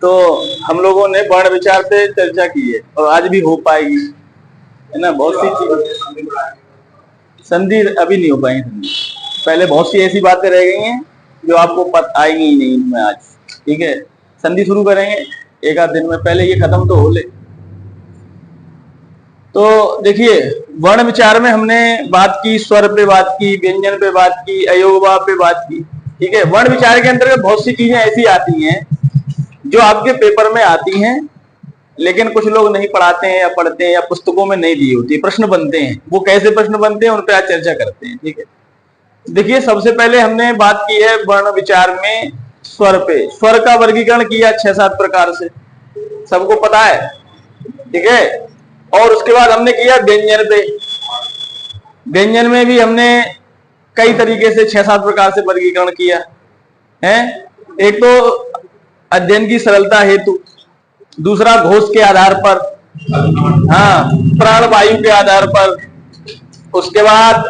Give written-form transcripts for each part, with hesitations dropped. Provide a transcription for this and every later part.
तो हम लोगों ने वर्ण विचार पे चर्चा की है और आज भी हो पाएगी, है ना। बहुत सी चीज संधि अभी नहीं हो पाई, संधि पहले बहुत सी ऐसी बातें रह गई हैं जो आपको पता आएंगी ही नहीं इनमें आज। ठीक है, संधि शुरू करेंगे एक आध दिन में, पहले ये खत्म तो हो ले। तो देखिए वर्ण विचार में हमने बात की, स्वर पे बात की, व्यंजन पे बात की, अयोगवा पे बात की। ठीक है, वर्ण विचार के अंतर्गत बहुत सी चीजें ऐसी आती हैं जो आपके पेपर में आती हैं लेकिन कुछ लोग नहीं पढ़ाते हैं या पढ़ते हैं या पुस्तकों में नहीं दी होती, प्रश्न बनते हैं। वो कैसे प्रश्न बनते हैं उन पर आज चर्चा करते हैं। ठीक है, देखिए सबसे पहले हमने बात की है वर्ण विचार में स्वर पे। स्वर का वर्गीकरण किया 6-7 प्रकार से, सबको पता है। ठीक है, और उसके बाद हमने किया व्यंजन पे। व्यंजन में भी हमने कई तरीके से 6-7 प्रकार से वर्गीकरण किया है। एक तो अध्ययन की सरलता हेतु, दूसरा घोष के आधार पर, हाँ प्राणवायु के आधार पर, उसके बाद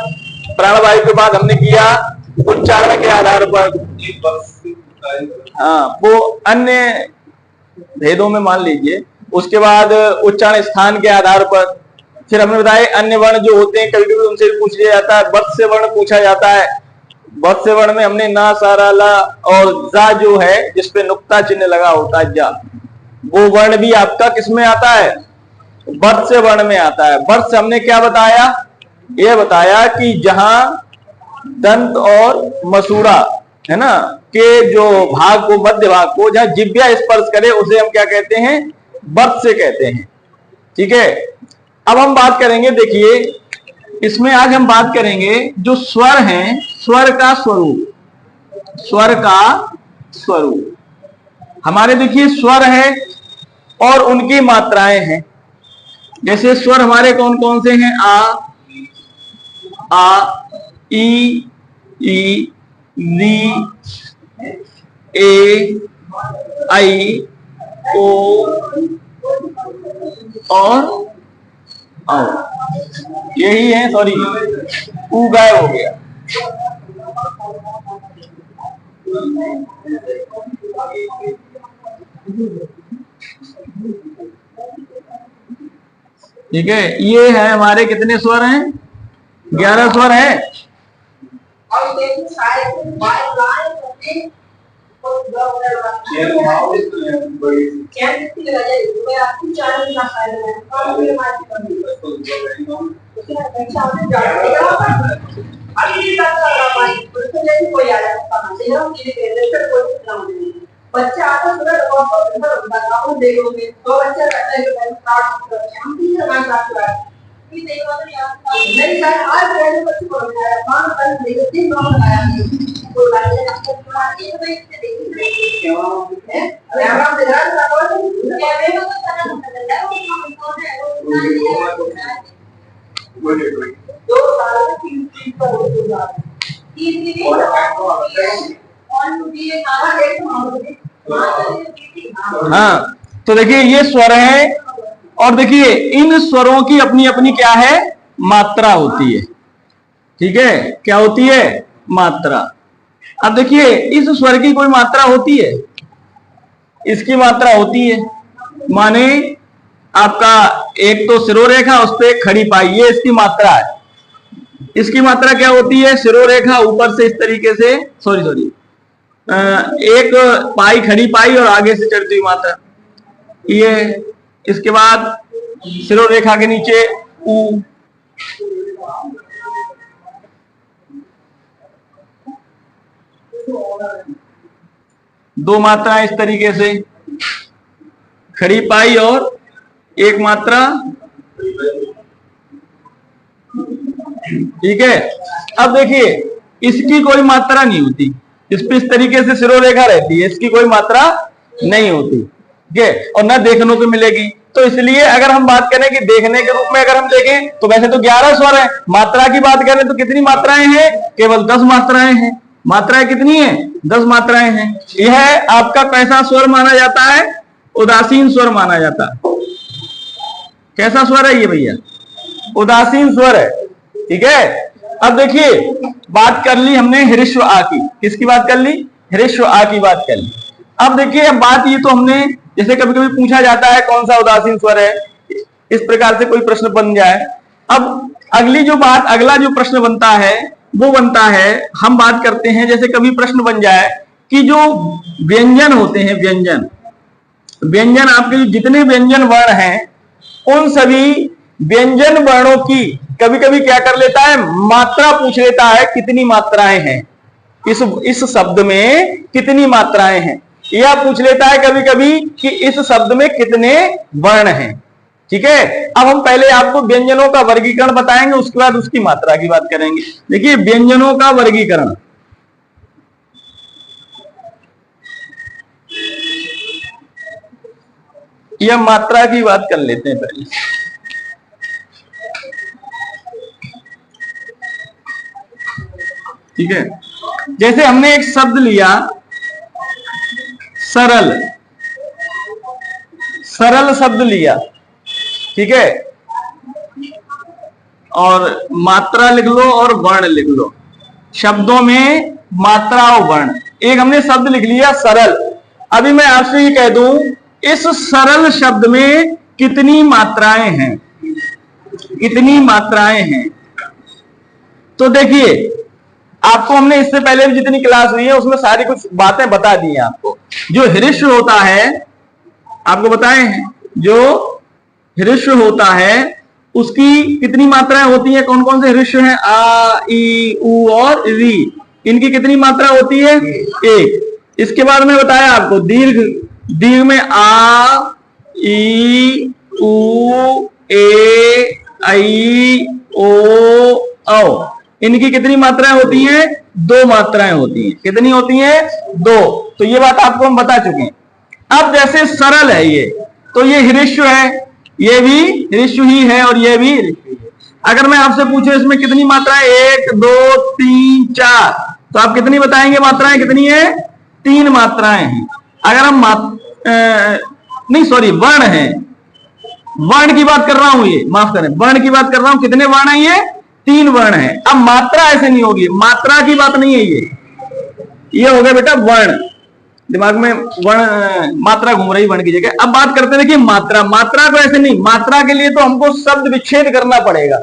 प्राणवायु के बाद हमने किया उच्चारण के आधार पर, हाँ वो अन्य भेदों में मान लीजिए। उसके बाद उच्चारण स्थान के आधार पर, फिर हमने बताया अन्य वर्ण जो होते हैं कभी कभी उनसे पूछ लिया जाता है, वर्त से वर्ण पूछा जाता है। वर्त से वर्ण में हमने ना, सारा, ला और जा जो है जिसपे नुक्ता चिन्ह लगा होता है, जा, वो वर्ण भी आपका किसमें आता है, वर्त से वर्ण में आता है। वर्त से हमने क्या बताया, यह बताया कि जहां दंत और मसूड़ा है ना के जो भाग को, मध्य भाग को जहां जिह्वा स्पर्श करे उसे हम क्या कहते हैं, वर्त से कहते हैं। ठीक है, अब हम बात करेंगे, देखिए इसमें आज हम बात करेंगे जो स्वर हैं, स्वर का स्वरूप, स्वर का स्वरूप। हमारे देखिए स्वर है और उनकी मात्राएं हैं। जैसे स्वर हमारे कौन कौन से हैं, आ, ई, री, ए, आई, ओ और औ। यही है, सॉरी ऊ गायब हो गया। ठीक है, ये है हमारे कितने स्वर हैं, 11 स्वर हैं। बच्चा आता तो देखोगे तो बच्चा रहता है हम नहीं सर आज पहले बच्चे को बताया मां कल देखो 3 नंबर लगाया तो लाइए आपको थोड़ा एक तो इससे देखिए है आराम से ध्यान रखो क्या देखो तो तरह बदल है वो कौन है वो 2 साल से 3 चीज पर हो गया तीसरी हाँ, तो देखिए ये स्वर है और देखिए इन स्वरों की अपनी अपनी क्या है, मात्रा होती है। ठीक है, क्या होती है, मात्रा। अब देखिए इस स्वर की कोई मात्रा होती है, इसकी मात्रा होती है। माने आपका एक तो सिरोरेखा, उस पर एक खड़ी पाई, ये इसकी मात्रा है। इसकी मात्रा क्या होती है, सिरोरेखा ऊपर से इस तरीके से, सॉरी एक पाई, खड़ी पाई और आगे से चढ़ती हुई मात्रा, ये। इसके बाद सिरोरेखा के नीचे ऊ, दो मात्राएं इस तरीके से, खड़ी पाई और एक मात्रा। ठीक है, अब देखिए इसकी कोई मात्रा नहीं होती, इस पे इस तरीके से सिरोरेखा रहती है, इसकी कोई मात्रा नहीं होती। ठीक है, और न देखने को मिलेगी। तो इसलिए अगर हम बात करें कि देखने के रूप में अगर हम देखें तो वैसे तो 11 स्वर है, मात्रा की बात करें तो कितनी मात्राएं हैं, केवल 10 मात्राएं हैं। मात्राएं कितनी है, 10 मात्राएं हैं। यह आपका कैसा स्वर माना जाता है, उदासीन स्वर माना जाता है। कैसा स्वर है ये भैया, उदासीन स्वर है। ठीक है, अब देखिए बात कर ली हमने हृस्व आ की, किसकी बात कर ली, हृस्व आ की बात कर ली। अब देखिए, अब बात ये तो हमने, जैसे कभी कभी पूछा जाता है कौन सा उदासीन स्वर है, इस प्रकार से कोई प्रश्न बन जाए। अब अगली जो बात, अगला जो प्रश्न बनता है वो बनता है, हम बात करते हैं, जैसे कभी प्रश्न बन जाए कि जो व्यंजन होते हैं, व्यंजन आपके जो जितने व्यंजन वर्ण हैं, उन सभी व्यंजन वर्णों की कभी कभी क्या कर लेता है, मात्रा पूछ लेता है, कितनी मात्राएं हैं इस शब्द में, कितनी मात्राएं हैं, या पूछ लेता है कभी कभी कि इस शब्द में कितने वर्ण हैं। ठीक है, अब हम पहले आपको व्यंजनों का वर्गीकरण बताएंगे, उसके बाद उसकी मात्रा की बात करेंगे। देखिए, व्यंजनों का वर्गीकरण, या मात्रा की बात कर लेते हैं पहले। ठीक है, जैसे हमने एक शब्द लिया सरल, सरल शब्द लिया, ठीक है, और मात्रा लिख लो और वर्ण लिख लो, शब्दों में मात्रा और वर्ण। एक हमने शब्द लिख लिया सरल। अभी मैं आपसे ये कह दूं, इस सरल शब्द में कितनी मात्राएं हैं, कितनी मात्राएं हैं। तो देखिए, आपको हमने इससे पहले भी जितनी क्लास हुई है उसमें सारी कुछ बातें बता दी हैं आपको। जो हृस्व होता है, आपको बताए हैं, जो हृस्व होता है उसकी कितनी मात्राएं होती हैं, कौन कौन से हृस्व हैं, आ, ई, उ और री, इनकी कितनी मात्रा होती है, एक। इसके बाद में बताया आपको दीर्घ, दीर्घ में आ, ई, उ, ए, ऐ, ओ, औ, इनकी कितनी मात्राएं होती हैं, दो मात्राएं होती हैं। कितनी होती हैं, दो। तो ये बात आपको हम बता चुके हैं। अब जैसे सरल है ये, तो ये हृस्व है, ये भी हृस्व ही है और ये भी हृस्व ही है। अगर मैं आपसे पूछूं इसमें कितनी मात्राएं, 1 2 3 4, तो आप कितनी बताएंगे मात्राएं, कितनी है, 3 मात्राएं हैं। अगर हम नहीं सॉरी वर्ण है, वर्ण की बात कर रहा हूं, ये माफ करें, वर्ण की बात कर रहा हूं, कितने वर्ण है, ये 3 वर्ण है। अब मात्रा ऐसे नहीं होगी, मात्रा की बात नहीं है, ये हो गया बेटा वर्ण, दिमाग में वर्ण मात्रा घूम रही वर्ण की जगह। अब बात करते हैं, देखिए मात्रा, मात्रा को ऐसे नहीं, मात्रा के लिए तो हमको शब्द विच्छेद करना पड़ेगा,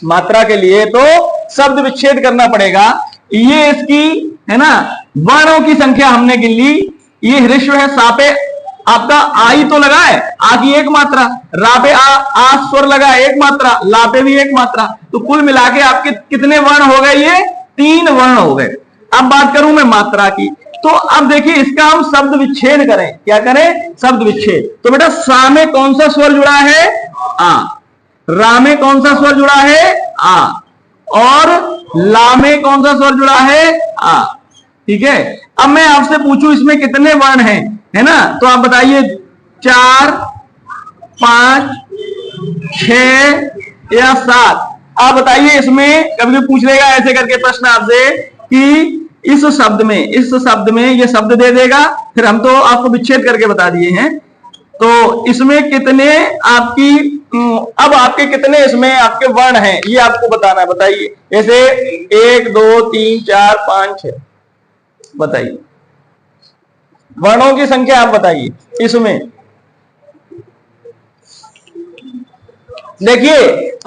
मात्रा के लिए तो शब्द विच्छेद करना पड़ेगा। ये इसकी है ना, वर्णों की संख्या हमने गिन ली, ये हृस्व है, सापे आपका आई तो लगा है, आ की एक मात्रा, रापे आ स्वर लगा है, एक मात्रा, लापे भी एक मात्रा, तो कुल मिला के आपके कितने वर्ण हो गए, ये 3 वर्ण हो गए। अब बात करूं मैं मात्रा की, तो अब देखिए इसका हम शब्द विच्छेद करें, क्या करें, शब्द विच्छेद। तो बेटा सा में कौन सा स्वर जुड़ा है, आ, रा में कौन सा स्वर जुड़ा है, आ, और ला में कौन सा स्वर जुड़ा है, आ। ठीक है, अब मैं आपसे पूछूं इसमें कितने वर्ण हैं, है ना, तो आप बताइए 4 5 6 या 7। आप बताइए इसमें, कभी भी पूछ लेगा ऐसे करके प्रश्न आपसे कि इस शब्द में ये शब्द दे देगा, फिर हम तो आपको विच्छेद करके बता दिए हैं, तो इसमें कितने आपकी, अब आपके कितने इसमें आपके वर्ण हैं ये आपको बताना है। बताइए, जैसे 1 2 3 4 5 6, बताइए वर्णों की संख्या आप बताइए इसमें। देखिए,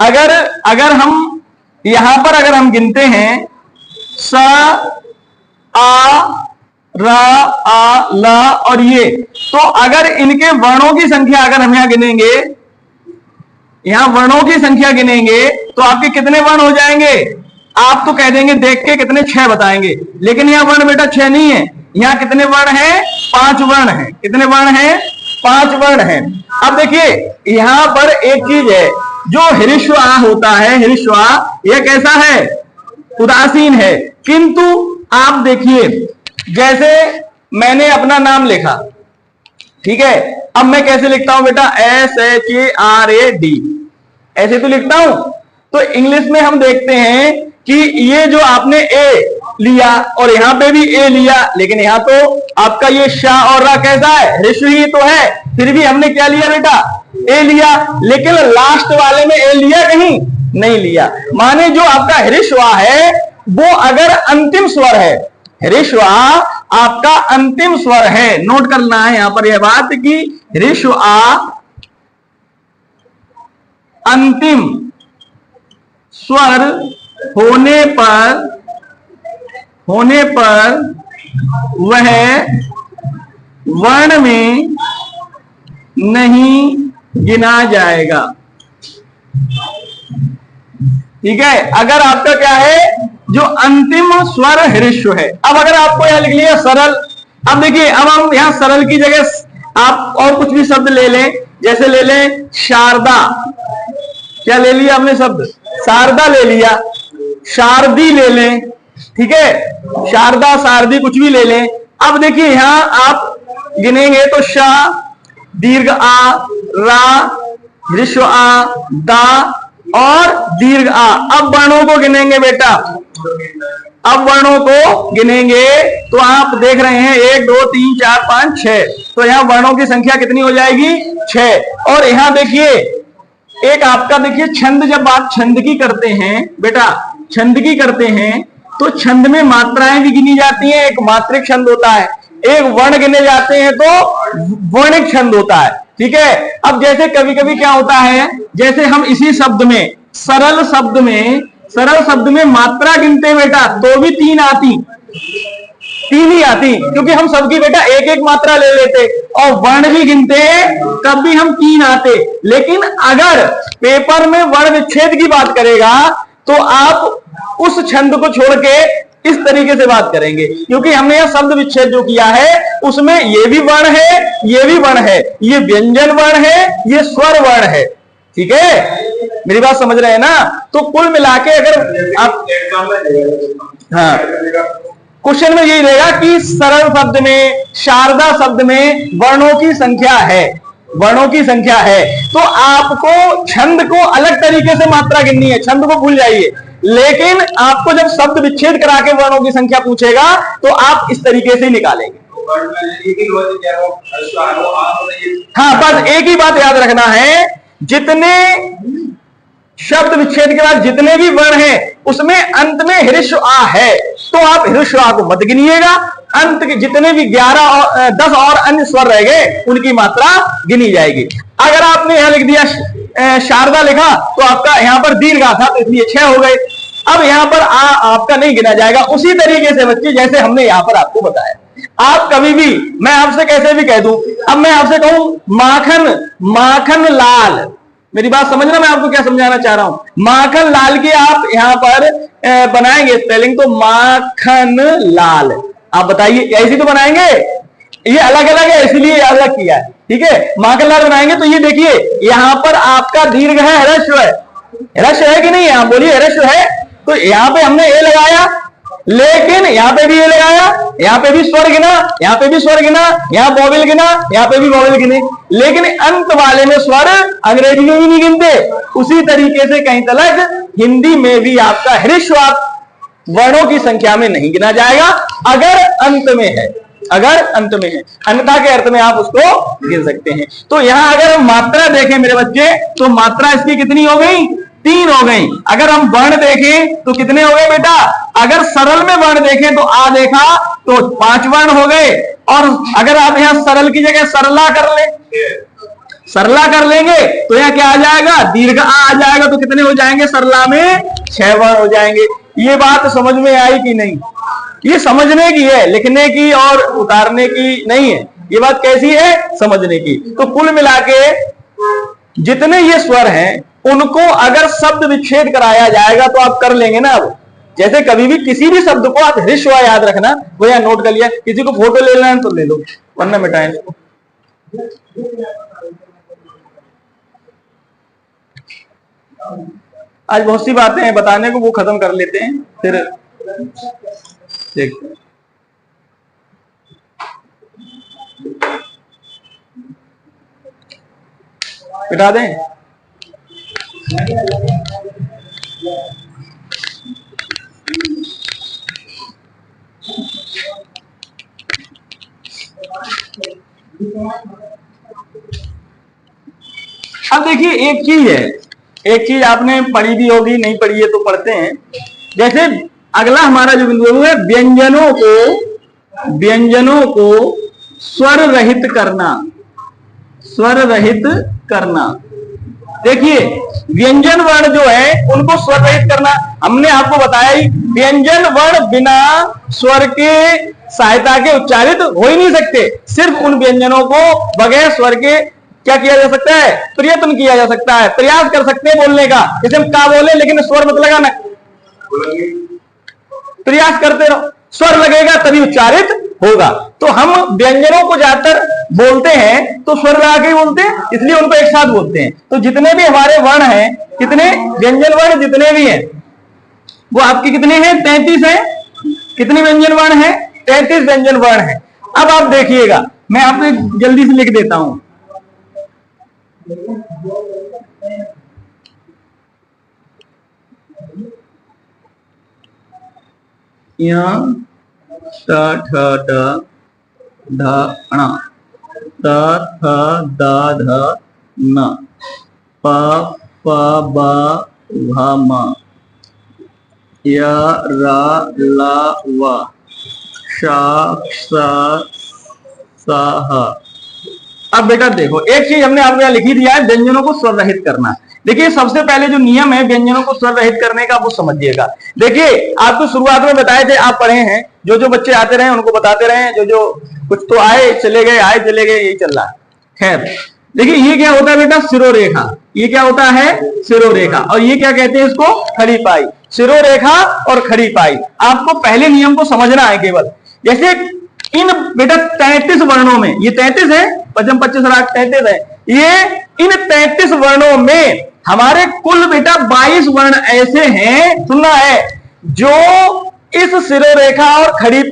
अगर हम यहां पर अगर हम गिनते हैं स, आ, रा, आ, ला और ये, तो अगर इनके वर्णों की संख्या अगर हम यहां गिनेंगे, यहां वर्णों की संख्या गिनेंगे, तो आपके कितने वर्ण हो जाएंगे, आप तो कह देंगे देख के कितने, 6 बताएंगे, लेकिन यहां वर्ण बेटा 6 नहीं है, यहां कितने वर्ण हैं, 5 वर्ण हैं। कितने वर्ण हैं, 5 वर्ण हैं। अब देखिए यहां पर एक चीज है, जो हृस्व आ होता है, हृस्व आ यह कैसा है, उदासीन है। किंतु आप देखिए, जैसे मैंने अपना नाम लिखा, ठीक है, अब मैं कैसे लिखता हूं बेटा, SHARAD, ऐसे तो लिखता हूं। तो इंग्लिश में हम देखते हैं कि ये जो आपने ए लिया और यहां पे भी ए लिया, लेकिन यहां तो आपका ये शाह और रा कैसा है, हृस्व ही तो है, फिर भी हमने क्या लिया बेटा, ए लिया, लेकिन लास्ट वाले में ए लिया कहीं नहीं लिया। माने जो आपका हृस्व है वो अगर अंतिम स्वर है, हृस्व आपका अंतिम स्वर है। नोट करना है यहां पर यह बात कि ऋस्व आ अंतिम स्वर होने पर वह वर्ण में नहीं गिना जाएगा। ठीक है, अगर आपका क्या है, जो अंतिम स्वर ह्रस्व है। अब अगर आपको यहां लिख लिया सरल, अब देखिए, अब हम यहां सरल की जगह आप और कुछ भी शब्द ले लें, जैसे ले लें शारदा। क्या ले लिया आपने शब्द? शारदा ले लिया, शारदी ले लें, ठीक है, शारदा शारदी कुछ भी ले लें। अब देखिए यहां आप गिनेंगे तो शा, दीर्घ आ, रा, ह्रस्व आ, दा और दीर्घ आ। अब वर्णों को गिनेंगे बेटा, अब वर्णों को गिनेंगे तो आप देख रहे हैं 1 2 3 4 5 6, तो यहां वर्णों की संख्या कितनी हो जाएगी? 6। और यहां देखिए एक आपका देखिए छंद, जब आप छंद की करते हैं बेटा, छंद की करते हैं तो छंद में मात्राएं भी गिनी जाती हैं। एक मात्रिक छंद होता है, एक वर्ण गिने जाते हैं तो वर्णिक छंद होता है। ठीक है, अब जैसे कभी कभी क्या होता है, जैसे हम इसी शब्द में सरल शब्द में मात्रा गिनते बेटा तो भी 3 आती, 3 ही आती, क्योंकि हम सबकी बेटा एक एक मात्रा ले लेते, और वर्ण भी गिनते तब भी हम 3 आते। लेकिन अगर पेपर में वर्ण विच्छेद की बात करेगा तो आप उस छंद को छोड़ के इस तरीके से बात करेंगे, क्योंकि हमने यह शब्द विच्छेद जो किया है उसमें ये भी वर्ण है, ये भी वर्ण है, ये व्यंजन वर्ण है, ये स्वर वर्ण है। ठीक है, मेरी बात समझ रहे हैं ना? तो कुल मिला के अगर आप, हाँ, क्वेश्चन में यही रहेगा कि सरल शब्द में, शारदा शब्द में वर्णों की संख्या है, वर्णों की संख्या है, तो आपको छंद को अलग तरीके से मात्रा गिननी है, छंद को भूल जाइए। लेकिन आपको जब शब्द विच्छेद करा के वर्णों की संख्या पूछेगा तो आप इस तरीके से निकालेंगे। हाँ, बस एक ही बात याद रखना है, जितने शब्द विच्छेद के बाद जितने भी वर्ण हैं उसमें अंत में ह्रस्व आ है, तो आप ह्रस्व आ को मत गिनिएगा। अंत के जितने भी 11 और 10 और अन्य स्वर रह गए उनकी मात्रा गिनी जाएगी। अगर आपने यहां लिख दिया शारदा लिखा तो आपका यहां पर दीर्घ आ था तो इसलिए 6 हो गए। अब यहां पर आ आपका नहीं गिना जाएगा। उसी तरीके से बच्चे जैसे हमने यहां पर आपको बताया, आप कभी भी, मैं आपसे कैसे भी कह दूं, अब मैं आपसे कहूं माखन, माखन लाल, मेरी बात समझना, मैं आपको क्या समझाना चाह रहा हूं। माखन लाल की आप यहां पर बनाएंगे स्पेलिंग तो माखन लाल, आप बताइए ऐसी तो बनाएंगे, ये अलग अलग है इसलिए अलग किया है। ठीक है, माखन लाल बनाएंगे तो ये देखिए यहां पर आपका दीर्घ है, ह्रस्व है, ह्रस्व है कि नहीं है? आप बोलिए ह्रस्व है, तो यहां पे हमने ए लगाया, लेकिन यहां पे भी ए लगाया, यहां पे भी स्वर गिना, यहां पे भी स्वर गिना, यहां वॉवेल गिना, यहां पे भी वॉवेल गिने, लेकिन अंत वाले में स्वर अंग्रेजी में भी नहीं गिनते। उसी तरीके से कहीं तलक हिंदी में भी आपका ह्रस्व वर्णों की संख्या में नहीं गिना जाएगा अगर अंत में है, अगर अंत में है, अन्यथा के अर्थ में आप उसको गिन सकते हैं। तो यहां अगर हम मात्रा देखें मेरे बच्चे, तो मात्रा इसकी कितनी हो गई? 3 हो गई। अगर हम वर्ण देखें तो कितने हो गए बेटा? अगर सरल में वर्ण देखें तो आ देखा तो 5 वर्ण हो गए, और अगर आप यहां सरल की जगह सरला कर ले, सरला कर लेंगे तो यहां क्या आ जाएगा? दीर्घ आ जाएगा, तो कितने हो जाएंगे? सरला में 6 वर्ण हो जाएंगे। ये बात समझ में आई कि नहीं? ये समझने की है, लिखने की और उतारने की नहीं है। ये बात कैसी है? समझने की। तो कुल मिला के जितने ये स्वर हैं उनको अगर शब्द विच्छेद कराया जाएगा तो आप कर लेंगे ना। अब जैसे कभी भी किसी भी शब्द को आप ह्रस्व याद रखना, वो यहाँ नोट कर लिया, किसी को फोटो ले लेना तो ले लो, वरना मिटाएं इसको। आज बहुत सी बातें हैं बताने को, वो खत्म कर लेते हैं फिर देखते हैं। मिटा दें। अब देखिए एक चीज है, एक चीज आपने पढ़ी भी होगी, नहीं पढ़ी है तो पढ़ते हैं। जैसे अगला हमारा जो बिंदु है, व्यंजनों को व्यंजनों को स्वर रहित करना, स्वर रहित करना। देखिए व्यंजन वर्ण जो है उनको स्वर रहित करना, हमने आपको बताया ही व्यंजन वर्ण बिना स्वर के सहायता के उच्चारित हो ही नहीं सकते। सिर्फ उन व्यंजनों को बगैर स्वर के क्या किया जा सकता है, प्रयत्न किया जा सकता है, प्रयास कर सकते हैं बोलने का। जैसे हम का बोले लेकिन स्वर मत लगाना, प्रयास करते रहो, स्वर लगेगा तभी उच्चारित होगा। तो हम व्यंजनों को ज्यादातर बोलते हैं तो स्वर लगा के बोलते हैं, इसलिए उनको एक साथ बोलते हैं। तो जितने भी हमारे वर्ण हैं, कितने व्यंजन वर्ण जितने भी हैं वो आपके कितने हैं, 33 हैं। कितने व्यंजन वर्ण हैं, 33 व्यंजन वर्ण हैं। अब आप देखिएगा, मैं आपको जल्दी से लिख देता हूं। यहाँ ट ठ ड ढ ण त थ द ध न प फ ब भ म य र ल व श स स ह। अब बेटा देखो एक चीज हमने आपको यहाँ लिखी दिया है, व्यंजनों को स्वर रहित करना। देखिए सबसे पहले जो नियम है व्यंजनों को स्वर रहित करने का वो समझिएगा। देखिए आपको शुरुआत में बताए थे, आप पढ़े हैं, जो जो बच्चे आते रहे उनको बताते रहे, जो जो कुछ तो आए चले गए, आए चले गए, यही चल रहा है। खैर देखिए ये क्या होता है बेटा, सिरोरेखा। ये क्या होता है, सिरोरेखा। और ये क्या कहते हैं इसको, खड़ी पाई। सिरोरेखा और खड़ी पाई, आपको पहले नियम को समझना है केवल। जैसे इन बेटा 33 वर्णों में, ये 33 है, पचम 25 33 है, ये इन 33 वर्णों में हमारे कुल बेटा 22 वर्ण ऐसे हैं, सुनना है, जो इस सिरोरेखा और खड़ी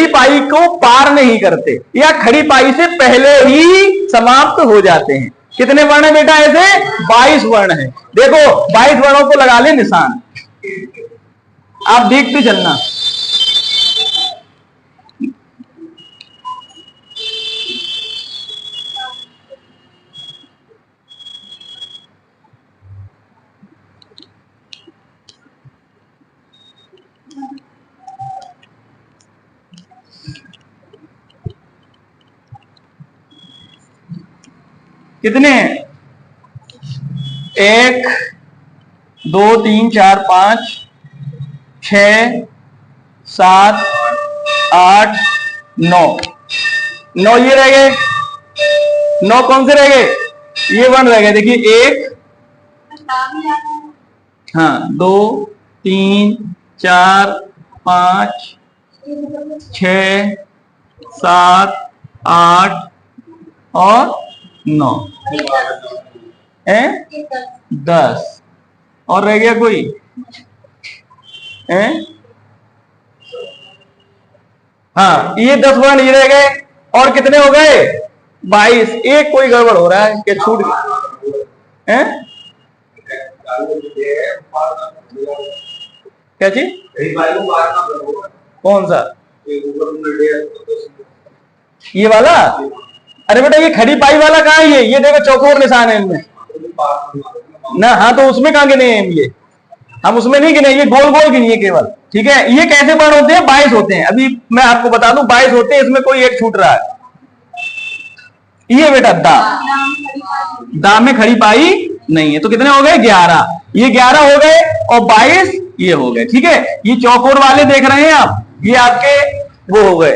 पाई को पार नहीं करते या खड़ी पाई से पहले ही समाप्त हो जाते हैं। कितने वर्ण है बेटा ऐसे, 22 वर्ण है। देखो 22 वर्णों को लगा ले निशान, आप देखते चलना। कितने हैं, 1 2 3 4 5 6 7 8 9 9 ये रह गए। 9 कौन से रह गए, ये वर्ण रह गए। देखिए 1 हाँ 2 3 4 5 6 7 8 और 9 है 10 और रह गया कोई है, हाँ ये 10 वर्ण ये रह गए। और कितने हो गए, 22। एक कोई गड़बड़ हो रहा है कि छूट है, क्या चीज, कौन सा, ये वाला। अरे बेटा ये खड़ी पाई वाला कहाँ है, ये देखो चौकोर निशान है इनमें ना। हाँ तो उसमें कहाँ गिने हैं ये, हम उसमें नहीं गिने, ये गोल गोल गिनिए केवल, ठीक है। ये कैसे वर्ण होते हैं, 22 होते हैं। अभी मैं आपको बता दूं 22 होते हैं, इसमें कोई एक छूट रहा है। ये बेटा दा में खड़ी पाई नहीं है, तो कितने हो गए, 11। ये 11 हो गए और 22 ये हो गए, ठीक है। ये चौकोर वाले देख रहे हैं आप, ये आपके वो हो गए।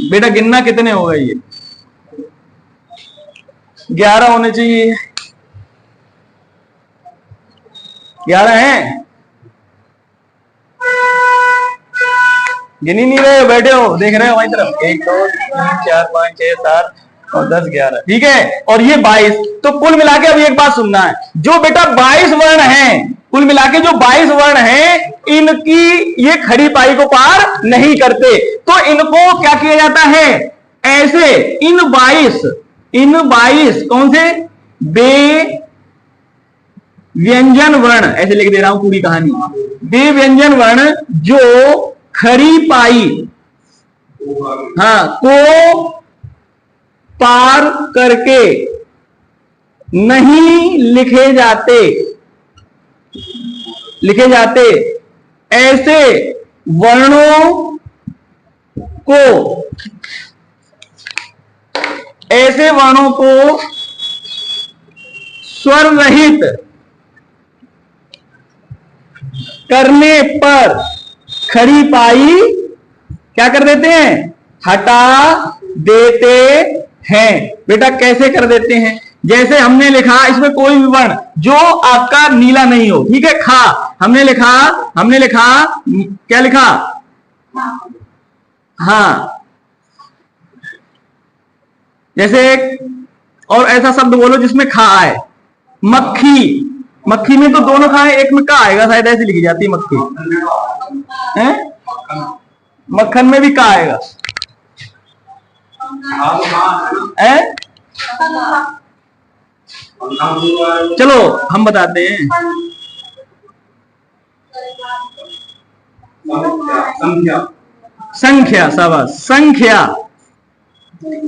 बेटा गिनना कितने हो गए, ये 11 होने चाहिए, 11 हैं। गिन ही नहीं रहे, बैठे हो देख रहे हो हमारी तरफ। 1 2 3 4 5 6 7 और 10 11, ठीक है। और ये 22, तो कुल मिला के अब एक बात सुनना है, जो बेटा 22 वर्ण हैं, कुल मिला के जो 22 वर्ण हैं, इनकी ये खड़ी पाई को पार नहीं करते। तो इनको क्या किया जाता है, ऐसे इन 22 कौन से, बे व्यंजन वर्ण, ऐसे लिख दे रहा हूं पूरी कहानी। बे व्यंजन वर्ण जो खड़ी पाई हाँ को पार करके नहीं लिखे जाते ऐसे वर्णों को स्वर रहित करने पर खड़ी पाई क्या कर देते हैं? हटा देते हैं। बेटा कैसे कर देते हैं? जैसे हमने लिखा इसमें कोई भी वर्ण जो आपका नीला नहीं हो, ठीक है, खा हमने लिखा क्या लिखा? हाँ, जैसे और ऐसा शब्द बोलो जिसमें खा आए। मक्खी में तो दोनों खाए, एक में का आएगा, शायद ऐसी लिखी जाती है मक्खी है। मक्खन में भी का आएगा है? चलो हम बताते हैं। संख्या, शाबाश,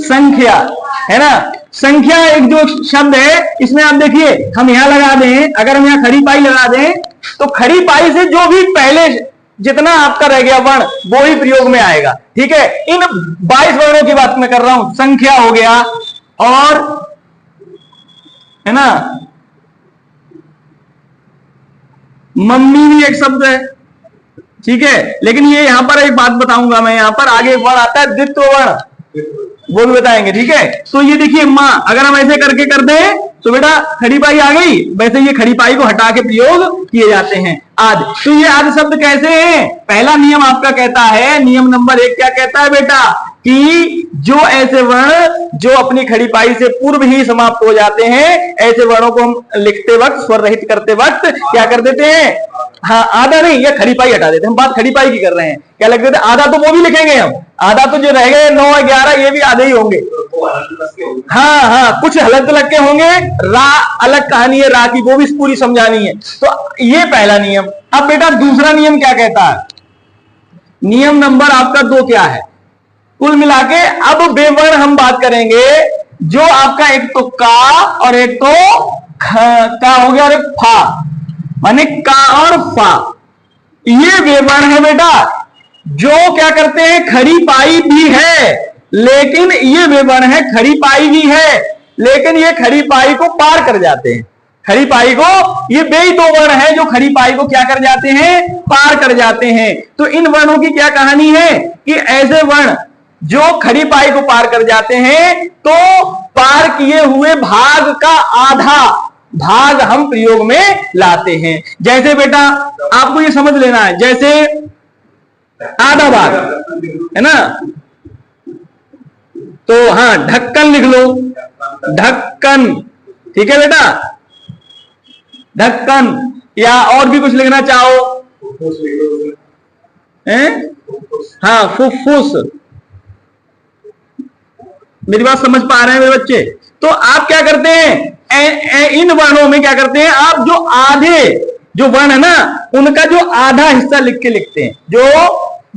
संख्या है ना। संख्या एक जो शब्द है, इसमें आप देखिए हम यहां लगा दें, अगर हम यहां खड़ी पाई लगा दें तो खड़ी पाई से जो भी पहले जितना आपका रह गया वर्ण वो ही प्रयोग में आएगा, ठीक है। इन 22 वर्णों की बात मैं कर रहा हूं। संख्या हो गया, और है ना, मम्मी भी एक शब्द है, ठीक है। लेकिन ये यहां पर एक बात बताऊंगा मैं, यहां पर आगे एक वर्ण आता है द्वित्व वर्ण, वो भी बताएंगे, ठीक है। तो ये देखिए मां, अगर हम ऐसे करके कर दें तो बेटा खड़ी पाई आ गई। वैसे ये खड़ी पाई को हटा के प्रयोग किए जाते हैं आदि। तो ये आदि शब्द कैसे हैं? पहला नियम आपका कहता है, नियम नंबर 1 क्या कहता है बेटा? कि जो ऐसे वर्ण जो अपनी खड़ी पाई से पूर्व ही समाप्त हो जाते हैं, ऐसे वर्णों को हम लिखते वक्त, स्वर रहित करते वक्त क्या कर देते हैं? हाँ, आधा नहीं, ये खड़ी पाई हटा देते हैं। हम बात खड़ी पाई की कर रहे हैं। क्या लग देते? आधा तो वो भी लिखेंगे हम, आधा तो जो रह गए 9 11 ये भी आधे ही होंगे। हाँ, कुछ हलक तलक के होंगे, रा अलग कहानी है, रा की वो भी पूरी समझानी है। तो ये पहला नियम। अब बेटा दूसरा नियम क्या कहता है? नियम नंबर आपका 2 क्या है? कुल मिला के अब बेवर्ण हम बात करेंगे, जो आपका एक तो का और एक तो का हो गया, और एक फा, माने का और फा, ये बेवर्ण है बेटा। जो क्या करते हैं? खड़ी पाई भी है, लेकिन ये बेवर्ण है, खड़ी पाई भी है, लेकिन ये खड़ी पाई को पार कर जाते हैं। खड़ी पाई को, ये बे 2 वर्ण है जो खड़ी पाई को क्या कर जाते हैं? पार कर जाते हैं। तो इन वर्णों की क्या कहानी है? कि ऐसे वर्ण जो खड़ी पाई को पार कर जाते हैं, तो पार किए हुए भाग का आधा भाग हम प्रयोग में लाते हैं। जैसे बेटा आपको ये समझ लेना है, जैसे आधा भाग है ना, तो हाँ ढक्कन लिख लो, ढक्कन, ठीक है बेटा, ढक्कन। या और भी कुछ लिखना चाहो? हाँ, फुफ्फुस। मेरी बात समझ पा रहे हैं मेरे बच्चे? तो आप क्या करते हैं? इन वर्णों में क्या करते हैं? आप जो आधे जो वर्ण है ना, उनका जो आधा हिस्सा लिख के लिखते हैं, जो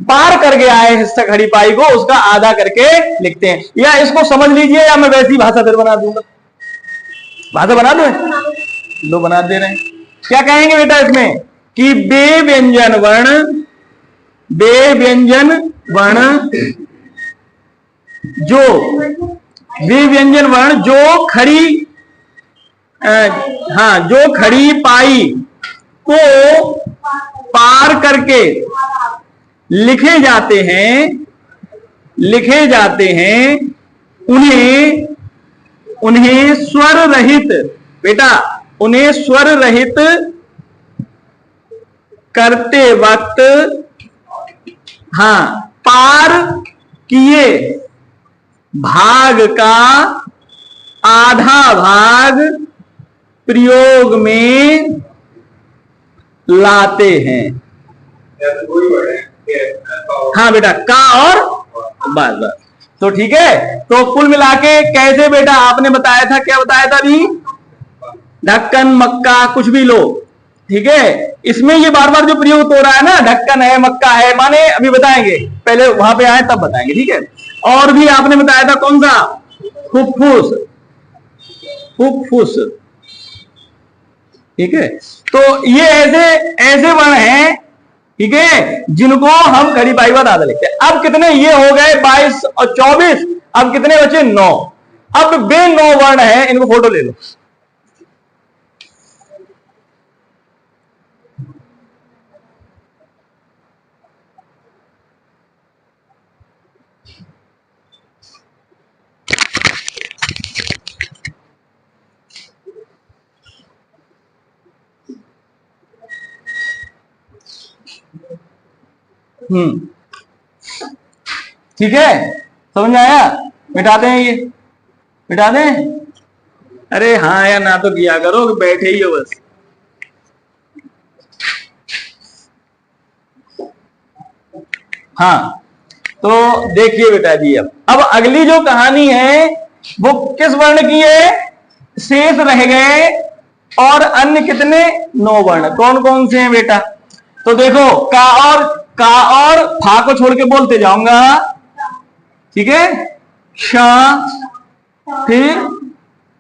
पार कर गया है हिस्सा खड़ी पाई को, उसका आधा करके लिखते हैं। या इसको समझ लीजिए, या मैं वैसी भाषा फिर बना दूंगा। भाषा बना दो, लो बना दे रहे हैं। क्या कहेंगे बेटा इसमें? कि बे व्यंजन वर्ण जो वे व्यंजन वर्ण जो खड़ी जो खड़ी पाई को पार करके लिखे जाते हैं, उन्हें स्वर रहित, बेटा उन्हें स्वर रहित करते वक्त पार किए भाग का आधा भाग प्रयोग में लाते हैं। हाँ बेटा, का और बस। तो ठीक है। तो कुल मिला के कैसे बेटा आपने बताया था, क्या बताया था अभी? ढक्कन, मक्का, कुछ भी लो, ठीक है। इसमें ये बार बार जो प्रयोग हो रहा है ना, ढक्कन है, मक्का है, माने अभी बताएंगे, पहले वहां पे आए तब बताएंगे, ठीक है। और भी आपने बताया था कौन सा? फुफ्फुस, फुफ्फुस। ठीक है, तो ये ऐसे ऐसे वर्ण हैं, ठीक है, जिनको हम खड़ी पाई बात आधा लिखते हैं। अब कितने ये हो गए 22 और 24, अब कितने बचे 9। अब वे 9 वर्ण हैं, इनको फोटो ले लो। ठीक है, समझ में आया? मिटाते हैं, ये मिटा दें? अरे हाँ या ना तो किया करो, बैठे ही हो बस। हाँ, तो देखिए बेटा जी, अब अगली जो कहानी है वो किस वर्ण की है? शेष रह गए और अन्य कितने? 9 वर्ण। कौन कौन से हैं बेटा? तो देखो, का और था को छोड़ के बोलते जाऊंगा, ठीक है। श, फिर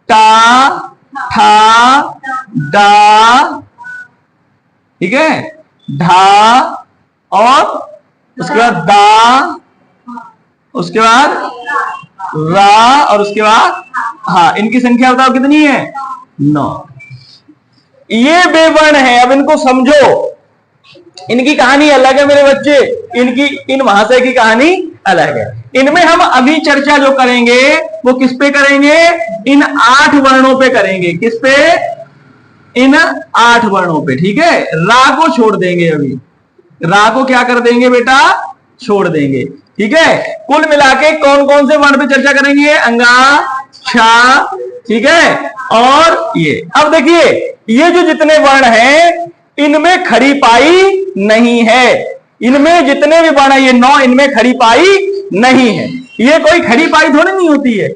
टा, ठा, डा, ठीक है, ढा, और उसके बाद दा, उसके बाद रा, और उसके बाद हाँ। इनकी संख्या बताओ कितनी है? 9। ये बेवर्ण है। अब इनको समझो, इनकी कहानी अलग है मेरे बच्चे, इनकी इन महाशय की कहानी अलग है। इनमें हम अभी चर्चा जो करेंगे वो किस पे करेंगे? इन 8 वर्णों पे करेंगे। किस पे? इन 8 वर्णों पे, ठीक है। रा को छोड़ देंगे, अभी रा को क्या कर देंगे बेटा? छोड़ देंगे, ठीक है। कुल मिला के कौन कौन से वर्ण पे चर्चा करेंगे? अंगा, छा, ठीक है, और ये। अब देखिए, ये जो जितने वर्ण हैं इनमें खड़ी पाई नहीं है। इनमें जितने भी वर्ण है ये 9, इनमें खड़ी पाई नहीं है। ये कोई खड़ी पाई थोड़ी नहीं होती है।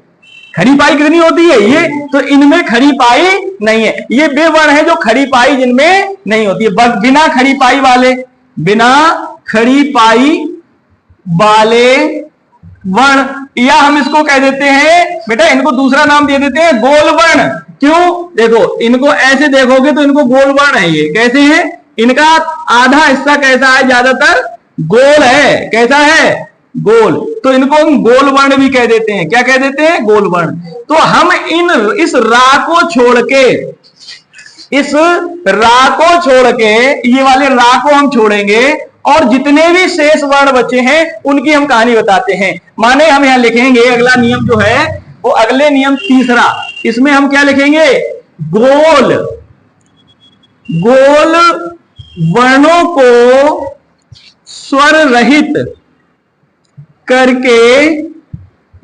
खड़ी पाई कितनी होती है ये? तो इनमें खड़ी पाई नहीं है। ये वे वर्ण है जो खड़ी पाई जिनमें नहीं होती है। बिना खड़ी पाई वाले, बिना खड़ी पाई वाले वर्ण, या हम इसको कह देते हैं बेटा, इनको दूसरा नाम दे देते हैं गोल वर्ण। क्यों? देखो, इनको ऐसे देखोगे तो इनको गोल वर्ण है। ये कैसे है? इनका आधा हिस्सा कैसा है? ज्यादातर गोल है। कैसा है? गोल। तो इनको हम गोल वर्ण भी कह देते हैं। क्या कह देते हैं? गोल वर्ण। तो हम इस रा को छोड़ के, इस रा को छोड़ के, ये वाले रा को हम छोड़ेंगे और जितने भी शेष वर्ण बचे हैं उनकी हम कहानी बताते हैं। माने हम यहां लिखेंगे, अगला नियम जो है वो अगले नियम तीसरा, इसमें हम क्या लिखेंगे? गोल गोल वर्णों को स्वर रहित करके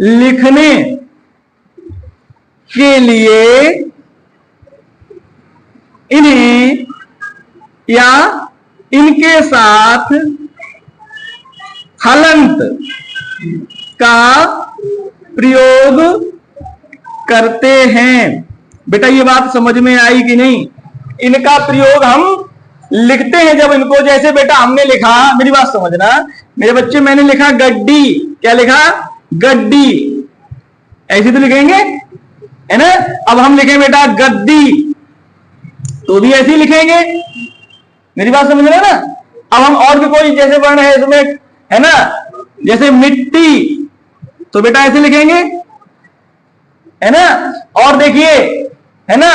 लिखने के लिए इन्हें या इनके साथ हलंत का प्रयोग करते हैं। बेटा ये बात समझ में आई कि नहीं? इनका प्रयोग हम लिखते हैं जब इनको, जैसे बेटा हमने लिखा, मेरी बात समझना मेरे बच्चे, मैंने लिखा गड्डी। क्या लिखा? गड्डी। ऐसे तो लिखेंगे, है ना। अब हम लिखें बेटा गद्दी, तो भी ऐसे ही लिखेंगे। मेरी बात समझ रहे ना? अब हम और भी कोई जैसे वर्ण है इसमें, है ना, जैसे मिट्टी, तो बेटा ऐसे लिखेंगे, है ना। और देखिए, है ना,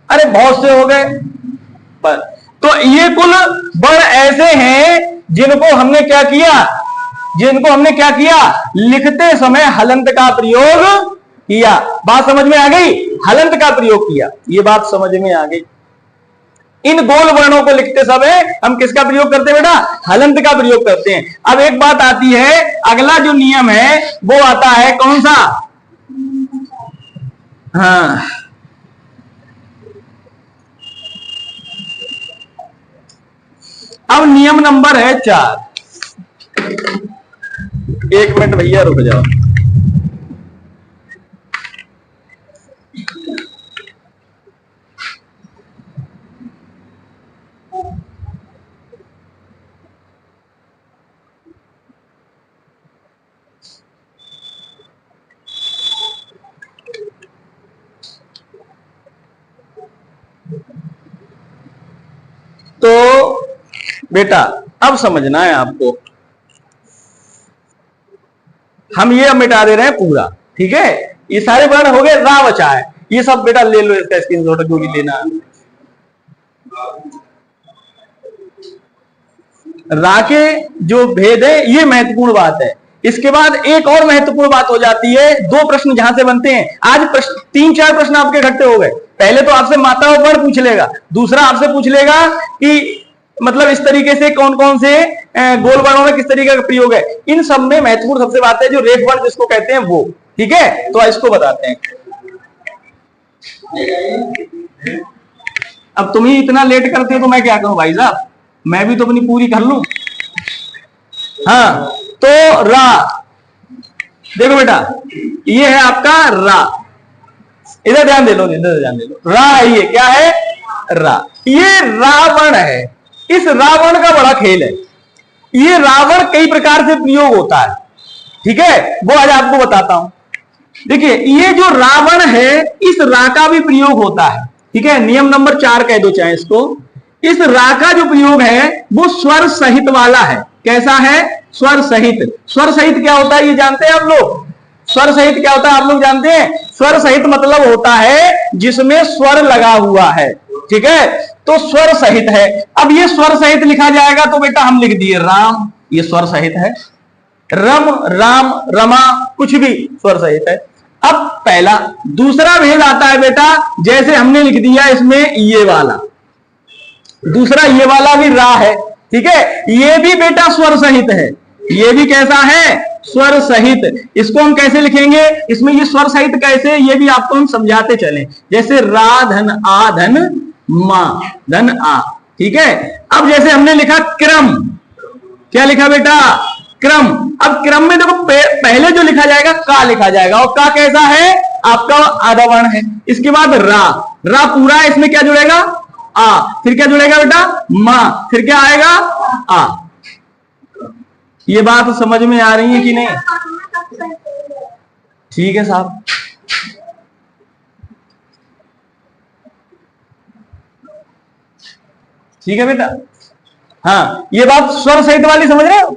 अरे बहुत से हो गए। तो ये कुल वर्ण ऐसे हैं जिनको हमने क्या किया? जिनको हमने क्या किया? लिखते समय हलंत का प्रयोग किया। बात समझ में आ गई? हलंत का प्रयोग किया, ये बात समझ में आ गई। इन गोल वर्णों को लिखते समय हम किसका प्रयोग करते हैं बेटा? हलंत का प्रयोग करते हैं। अब एक बात आती है, अगला जो नियम है वो आता है कौन सा? हाँ, अब नियम नंबर है 4। 1 मिनट भैया रुक जाओ। बेटा अब समझना है आपको, हम ये अब मिटा दे रहे हैं पूरा, ठीक है। ये सारे वर्ण हो गए, रा बचा है, ये सब बेटा ले लो, इसका स्क्रीनशॉट जो भी लेना है। रा के जो भेद है ये महत्वपूर्ण बात है। इसके बाद एक और महत्वपूर्ण बात हो जाती है, दो प्रश्न जहां से बनते हैं। आज प्रश्न 3-4 प्रश्न आपके इकट्ठे हो गए। पहले तो आपसे माता और वर्ण पूछ लेगा, दूसरा आपसे पूछ लेगा कि मतलब इस तरीके से कौन कौन से गोल वर्णों में किस तरीके का प्रयोग है। इन सब में महत्वपूर्ण सबसे बात है जो रेफ वर्ण जिसको कहते हैं वो, ठीक है। तो इसको बताते हैं। अब तुम ही इतना लेट करते हो तो मैं क्या करूं भाई साहब, मैं भी तो अपनी पूरी कर लूं। हाँ, तो रा देखो बेटा, ये है आपका रा, इधर ध्यान दे लो, इधर ध्यान दे लो। रा है, ये क्या है, रा। ये रावण है। इस रावण का बड़ा खेल है। ये रावण कई प्रकार से प्रयोग होता है, ठीक है, वो आज आपको बताता हूं। देखिए, ये जो रावण है इस रा का भी प्रयोग होता है, ठीक है। नियम नंबर 4 कह दो चाहे इसको। इस रा का जो प्रयोग है वो स्वर सहित वाला है। कैसा है, स्वर सहित। स्वर सहित क्या होता है ये जानते हैं आप लोग? स्वर सहित क्या होता है आप लोग जानते हैं? स्वर सहित मतलब होता है जिसमें स्वर लगा हुआ है, ठीक है। तो स्वर सहित है। अब ये स्वर सहित लिखा जाएगा तो बेटा हम लिख दिए राम, ये स्वर सहित है। रम, राम, रमा, कुछ भी स्वर सहित है। अब पहला। दूसरा भेद आता है बेटा, जैसे हमने लिख दिया इसमें ये वाला, दूसरा ये वाला भी रा है, ठीक है। ये भी बेटा स्वर सहित है। ये भी कैसा है, स्वर सहित। इसको हम कैसे लिखेंगे, इसमें ये स्वर सहित कैसे, ये भी आपको हम समझाते चले। जैसे रा धन आ धन मा धन आ, ठीक है। अब जैसे हमने लिखा क्रम, क्या लिखा बेटा, क्रम। अब क्रम में देखो पहले जो लिखा जाएगा का लिखा जाएगा, और का कैसा है, आपका आधा वर्ण है। इसके बाद रा, रा पूरा है, इसमें क्या जुड़ेगा, आ, फिर क्या जुड़ेगा बेटा, मा, फिर क्या आएगा, आ। ये बात समझ में आ रही है कि नहीं? ठीक है साहब। ठीक है बेटा। हाँ, ये बात स्वर सहित वाली समझ रहे हो?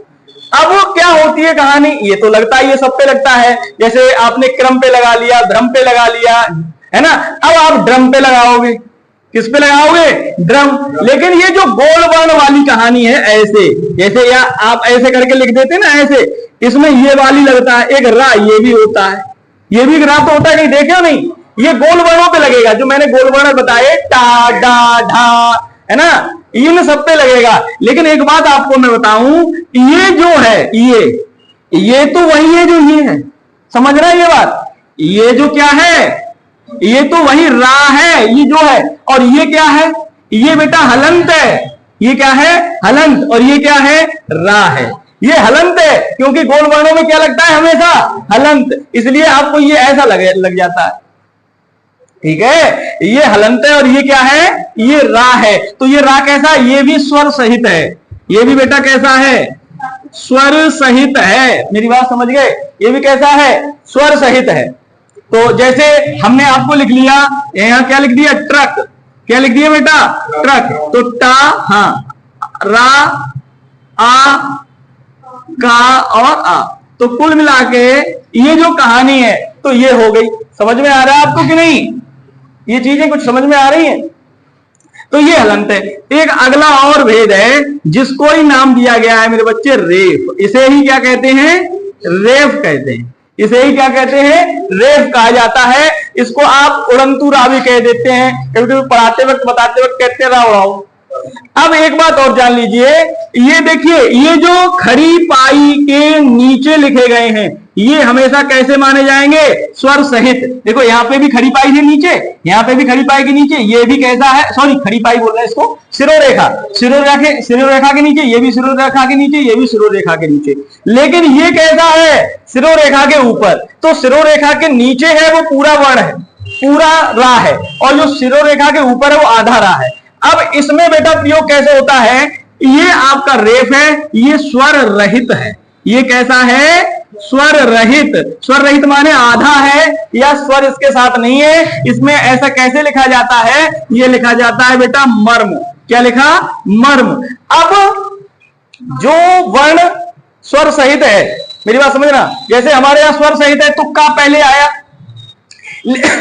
अब क्या होती है कहानी, ये तो लगता है, ये सब पे लगता है। जैसे आपने क्रम पे लगा लिया, ध्रम पे लगा लिया, है ना। अब आप ड्रम पे लगाओगे, किस पे लगाओगे, ड्रम। लेकिन ये जो गोल वर्ण वाली कहानी है, ऐसे जैसे या आप ऐसे करके लिख देते ना, ऐसे, इसमें ये वाली लगता है। एक रा ये भी होता है, ये भी रा तो होता है, कहीं देखे हो नहीं? ये गोल वर्णों पे लगेगा, जो मैंने गोल वर्ण बताए, टा, डा, ढा, है ना, इन सब पे लगेगा। लेकिन एक बात आपको मैं बताऊं, ये जो है ये तो वही है जो ये है, समझ रहा है ये बात? ये जो क्या है, ये तो वही रा है, ये जो है। और ये क्या है, ये बेटा हलंत है। ये क्या है, हलंत। और ये क्या है, रा है। ये हलंत है क्योंकि गोल वर्णों में क्या लगता है हमेशा, हलंत, इसलिए आपको ये ऐसा लग जाता है, ठीक है। ये हलंत है और ये क्या है, ये रा है। तो ये रा कैसा, ये भी स्वर सहित है। ये भी बेटा कैसा है, स्वर सहित है। मेरी बात समझ गए? ये भी कैसा है, स्वर सहित है। तो जैसे हमने आपको लिख लिया, यहां क्या लिख दिया, ट्रक। क्या लिख दिया बेटा, ट्रक। तो टा, हाँ, रा, आ, का और आ, तो कुल मिला के ये जो कहानी है तो ये हो गई। समझ में आ रहा है आपको कि नहीं? ये चीजें कुछ समझ में आ रही हैं? तो ये हलंत है। एक अगला और भेद है जिसको ही नाम दिया गया है मेरे बच्चे, रेफ। इसे ही क्या कहते हैं, रेफ कहते हैं। इसे ही क्या कहते हैं, रेफ कहा जाता है। इसको आप उड़ंतू रा भी कह देते हैं, कभी पढ़ाते वक्त बताते वक्त कहते हैं रा उड़ाओ। अब एक बात और जान लीजिए, ये देखिए, ये जो खड़ी पाई के नीचे लिखे गए हैं ये हमेशा कैसे माने जाएंगे, स्वर सहित। देखो यहाँ पे भी खड़ी पाई के नीचे, यहाँ पे भी खड़ी पाई के नीचे, ये भी कैसा है, सॉरी खड़ी पाई बोल रहे हैं इसको, सिरोरेखा। सिरोरेखा के नीचे, ये भी सिरोरेखा के नीचे, ये भी सिरोरेखा के नीचे। लेकिन ये कैसा है, सिरोरेखा के ऊपर। तो सिरोरेखा के नीचे है वो पूरा वर्ण है, पूरा रा है, और जो सिरोरेखा के ऊपर है वो आधा रा है। अब इसमें बेटा प्रयोग कैसे होता है, ये आपका रेफ है, ये स्वर रहित है। ये कैसा है, स्वर रहित। स्वर रहित माने आधा है या स्वर इसके साथ नहीं है। इसमें ऐसा कैसे लिखा जाता है, ये लिखा जाता है बेटा मर्म। क्या लिखा, मर्म। अब जो वर्ण स्वर सहित है, मेरी बात समझना, जैसे हमारे यहां स्वर सहित है तो का पहले आया,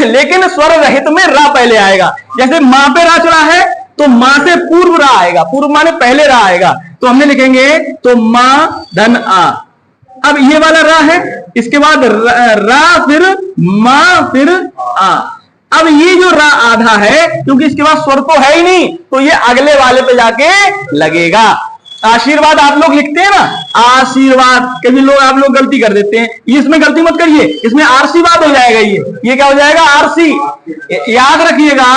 लेकिन स्वर रहित में रा पहले आएगा। जैसे मां पे रा चढ़ा है तो मां से पूर्व रा आएगा, पूर्व माने पहले रा आएगा, तो हमने लिखेंगे तो मां धन आ। अब ये वाला रा है, इसके बाद रा फिर मां फिर आ। अब ये जो रा आधा है, क्योंकि इसके बाद स्वर तो है ही नहीं, तो ये अगले वाले पे जाके लगेगा। आशीर्वाद आप लोग लिखते हैं ना, आशीर्वाद, कभी लोग आप लोग गलती कर देते हैं, इसमें गलती मत करिए, इसमें आरसीवाद हो जाएगा, ये क्या हो जाएगा, आरसी। याद रखिएगा,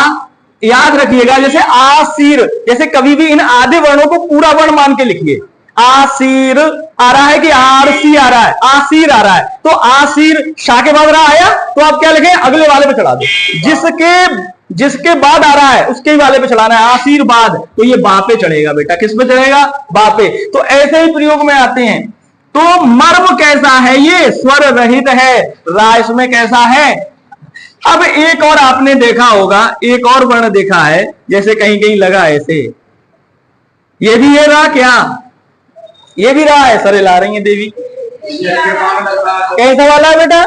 याद रखिएगा, जैसे आशीर, जैसे कभी भी इन आधे वर्णों को पूरा वर्ण मान के लिखिए। आशीर आ रहा है कि आरसी आ रहा है, आशीर आ रहा है, तो आशीर शाह के बाद रहा आया तो आप क्या लिखें, अगले वाले पे चढ़ा दो, जिसके बाद आ रहा है उसके ही वाले पे चढ़ाना है। आशीर्वाद, तो ये बा पे चढ़ेगा बेटा, किस पे चढ़ेगा, बा पे। तो ऐसे ही प्रयोग में आते हैं। तो मर्म कैसा है, ये स्वर रहित है, रा इसमें कैसा है। अब एक और आपने देखा होगा, एक और वर्ण देखा है, जैसे कहीं कहीं लगा ऐसे, ये भी है रा, क्या ये भी रा है, सरे ला रही है देवी, कैसा वाला है बेटा,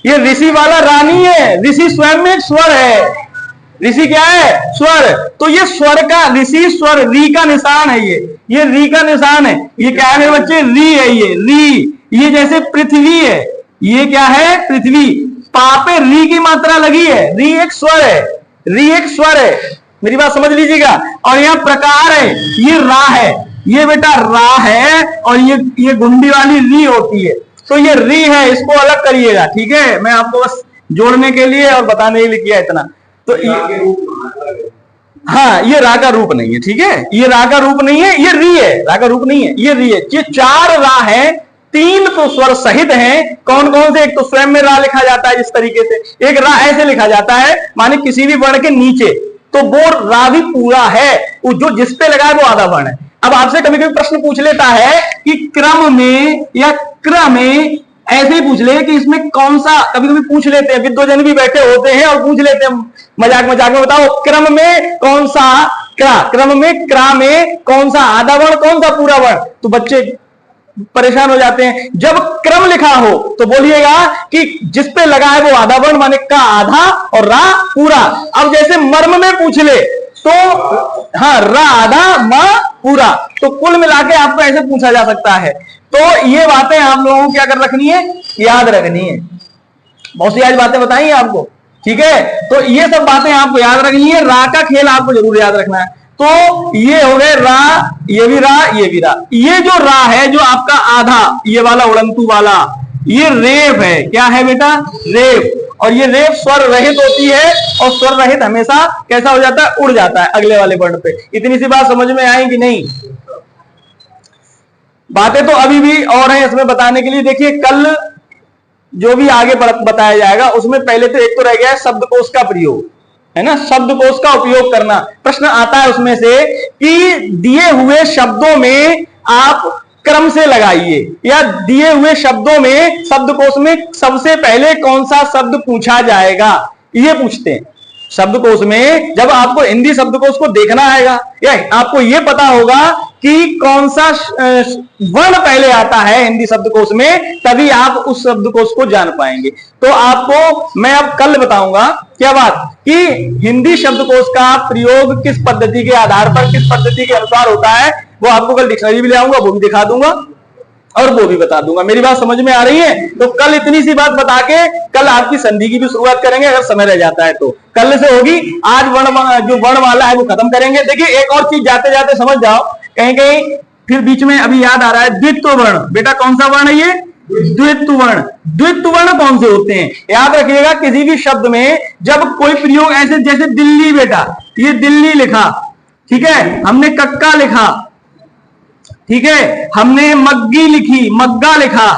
ये ऋषि वाला रानी है, ऋषि स्वयं में एक स्वर है, ऋषि क्या है, स्वर। तो ये स्वर का, ऋषि स्वर, री का निशान है, ये री का निशान है, ये क्या है मेरे बच्चे, री है, ये री, ये जैसे पृथ्वी है, ये क्या है, पृथ्वी, पापे री की मात्रा लगी है, री एक स्वर है, री एक स्वर है, मेरी बात समझ लीजिएगा। और यह प्रकार है, ये रा है, ये बेटा रा है, और ये गुंडी वाली री होती है, तो ये री है, इसको अलग करिएगा, ठीक है, मैं आपको बस जोड़ने के लिए और बताने के लिए किया इतना। तो हाँ, ये रा का रूप नहीं है, ठीक है, ये रा का रूप नहीं है, ये री है, रा का रूप नहीं है, ये री है। ये 4 रा है, 3 तो स्वर सहित हैं। कौन कौन से, एक तो स्वयं में रा लिखा जाता है जिस तरीके से, एक रा ऐसे लिखा जाता है माने किसी भी वर्ण के नीचे, तो वो रा भी पूरा है, जो जिस पे लगा है वो आधा वर्ण है। अब आपसे कभी कभी प्रश्न पूछ लेता है कि क्रम में या क्रम में, ऐसे ही पूछ ले कि इसमें कौन सा, कभी कभी पूछ लेते हैं, विद्वजन भी बैठे होते हैं और पूछ लेते हैं मजाक मजाक में, बताओ क्रम में कौन सा क्रा, क्रम में क्रा में कौन सा आधा वर्ण, कौन सा पूरा वर्ण, तो बच्चे परेशान हो जाते हैं। जब क्रम लिखा हो तो बोलिएगा कि जिस पे लगा है वो आधा वर्ण, माने का आधा और रा पूरा। अब जैसे मर्म में पूछ ले तो हाँ, रा आधा मा पूरा, तो कुल मिला के आपको ऐसे पूछा जा सकता है। तो ये बातें आप लोगों को क्या कर रखनी है, याद रखनी है। बहुत सी आज बातें बताई आपको, ठीक है, तो ये सब बातें आपको याद रखनी है। रा का खेल आपको जरूर याद रखना है। तो ये हो गए रा, ये भी रा, ये भी रा। ये जो रा है, जो आपका आधा, ये वाला उड़ंतु वाला, ये रेफ है, क्या है बेटा, रेफ। और ये रेफ स्वर रहित होती है, और स्वर रहित हमेशा कैसा हो जाता है, उड़ जाता है अगले वाले वर्ण पे। इतनी सी बात समझ में आई कि नहीं। बातें तो अभी भी और हैं इसमें बताने के लिए। देखिए कल जो भी आगे बताया जाएगा उसमें पहले तो एक तो रह गया है शब्दकोश का प्रयोग, है ना, शब्दकोश का उपयोग करना। प्रश्न आता है उसमें से कि दिए हुए शब्दों में आप क्रम से लगाइए, या दिए हुए शब्दों में शब्दकोश में सबसे पहले कौन सा शब्द पूछा जाएगा, ये पूछते हैं। शब्दकोश में जब आपको हिंदी शब्दकोश को देखना आएगा, या आपको ये पता होगा कि कौन सा वर्ण पहले आता है हिंदी शब्दकोश में, तभी आप उस शब्दकोश को जान पाएंगे। तो आपको मैं अब कल बताऊंगा क्या बात, कि हिंदी शब्दकोश का प्रयोग किस पद्धति के आधार पर, किस पद्धति के अनुसार होता है, वो आपको कल डिक्शनरी भी ले आऊंगा, वो भी दिखा दूंगा और वो भी बता दूंगा। मेरी बात समझ में आ रही है। तो कल इतनी सी बात बता के कल आपकी संधि की भी शुरुआत करेंगे, अगर समय रह जाता है तो कल से होगी। आज जो वर्ण वाला है वो खत्म करेंगे। देखिए एक और चीज जाते जाते समझ जाओ, कहीं कहीं फिर बीच में अभी याद आ रहा है, द्वित्व वर्ण। बेटा कौन सा वर्ण है ये, द्वित्व वर्ण। द्वित्व वर्ण कौन से होते हैं, याद रखिएगा। किसी भी शब्द में जब कोई प्रयोग ऐसे, जैसे दिल्ली, बेटा ये दिल्ली लिखा, ठीक है, हमने कक्का लिखा, ठीक है, हमने मग्गी लिखी, मग्गा लिखा,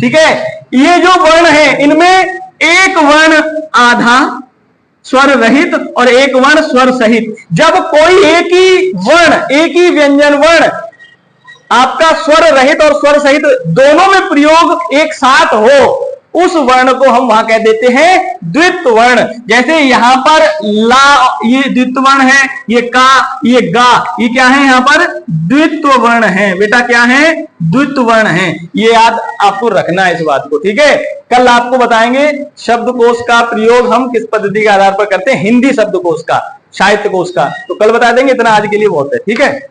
ठीक है, ये जो वर्ण है इनमें एक वर्ण आधा स्वर रहित और एक वर्ण स्वर सहित। जब कोई एक ही वर्ण, एक ही व्यंजन वर्ण आपका स्वर रहित और स्वर सहित दोनों में प्रयोग एक साथ हो, उस वर्ण को हम वहां कह देते हैं द्वित्व वर्ण। जैसे यहां पर ला, ये द्वित्व वर्ण है, ये का, ये गा, ये क्या है, यहां पर द्वित्व वर्ण है बेटा, क्या है, द्वित्व वर्ण है। ये याद आपको रखना है इस बात को, ठीक है। कल आपको बताएंगे शब्दकोश का प्रयोग हम किस पद्धति के आधार पर करते हैं, हिंदी शब्दकोश का, साहित्य कोश का, तो कल बता देंगे, इतना आज के लिए बहुत है, ठीक है।